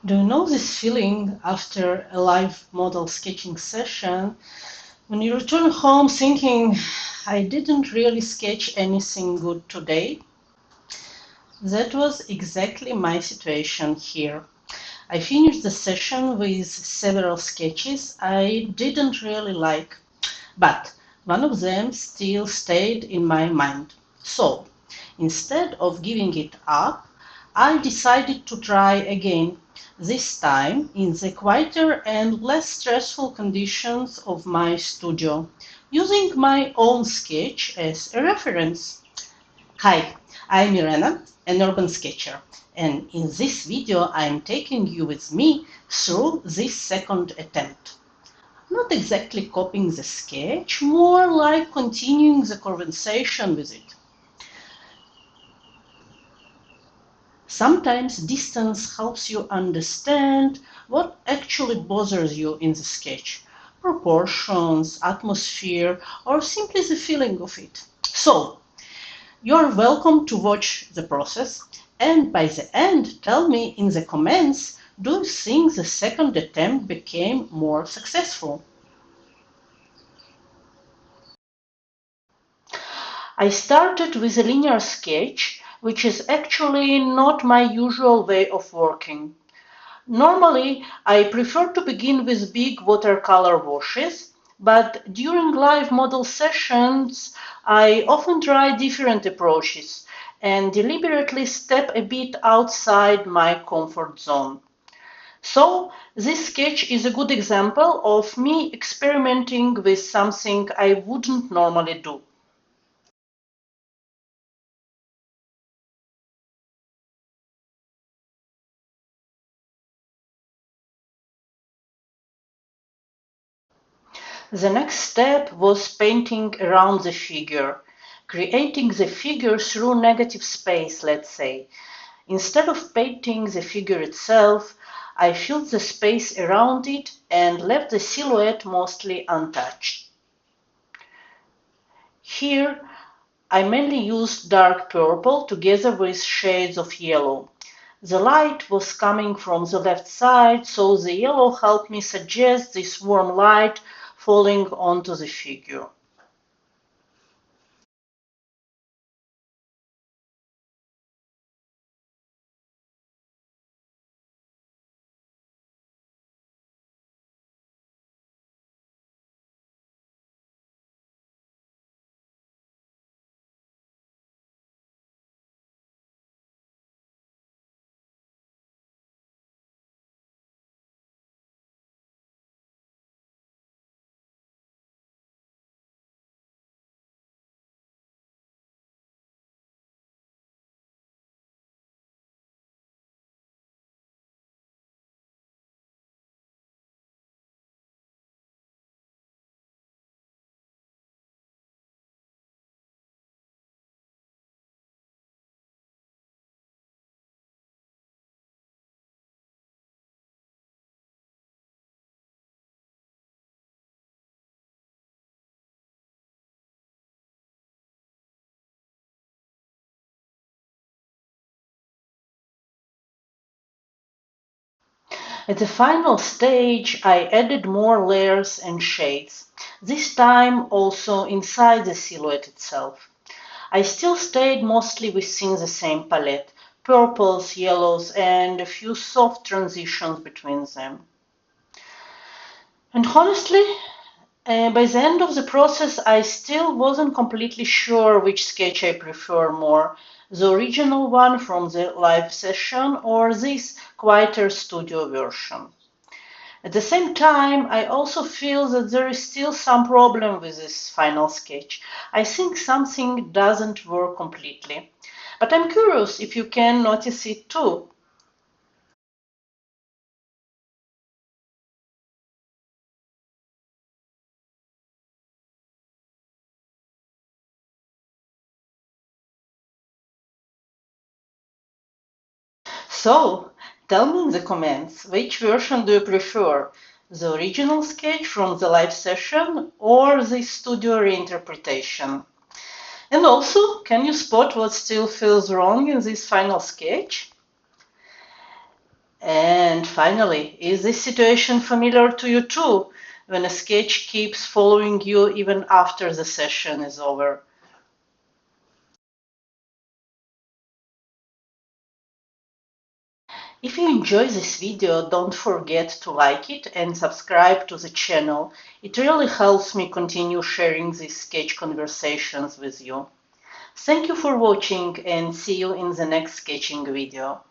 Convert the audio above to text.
Do you know this feeling after a live model sketching session when you return home thinking, I didn't really sketch anything good today? That was exactly my situation here. I finished the session with several sketches I didn't really like, but one of them still stayed in my mind. So, instead of giving it up, I decided to try again, this time in the quieter and less stressful conditions of my studio, using my own sketch as a reference. Hi, I'm Irena, an urban sketcher, and in this video I'm taking you with me through this second attempt. Not exactly copying the sketch, more like continuing the conversation with it. Sometimes distance helps you understand what actually bothers you in the sketch. Proportions, atmosphere, or simply the feeling of it. So, you're welcome to watch the process, and by the end, tell me in the comments, do you think the second attempt became more successful? I started with a linear sketch, which is actually not my usual way of working. Normally, I prefer to begin with big watercolor washes, but during live model sessions, I often try different approaches and deliberately step a bit outside my comfort zone. So, this sketch is a good example of me experimenting with something I wouldn't normally do. The next step was painting around the figure, creating the figure through negative space, let's say. Instead of painting the figure itself, I filled the space around it and left the silhouette mostly untouched. Here, I mainly used dark purple together with shades of yellow. The light was coming from the left side, so the yellow helped me suggest this warm light falling onto the figure. At the final stage, I added more layers and shades, this time also inside the silhouette itself. I still stayed mostly within the same palette, purples, yellows, and a few soft transitions between them. And honestly, by the end of the process, I still wasn't completely sure which sketch I prefer more, the original one from the live session or this quieter studio version. At the same time, I also feel that there is still some problem with this final sketch. I think something doesn't work completely. But I'm curious if you can notice it too. So, tell me in the comments, which version do you prefer? The original sketch from the live session or the studio reinterpretation? And also, can you spot what still feels wrong in this final sketch? And finally, is this situation familiar to you too, when a sketch keeps following you even after the session is over? If you enjoy this video, don't forget to like it and subscribe to the channel. It really helps me continue sharing these sketch conversations with you. Thank you for watching and see you in the next sketching video.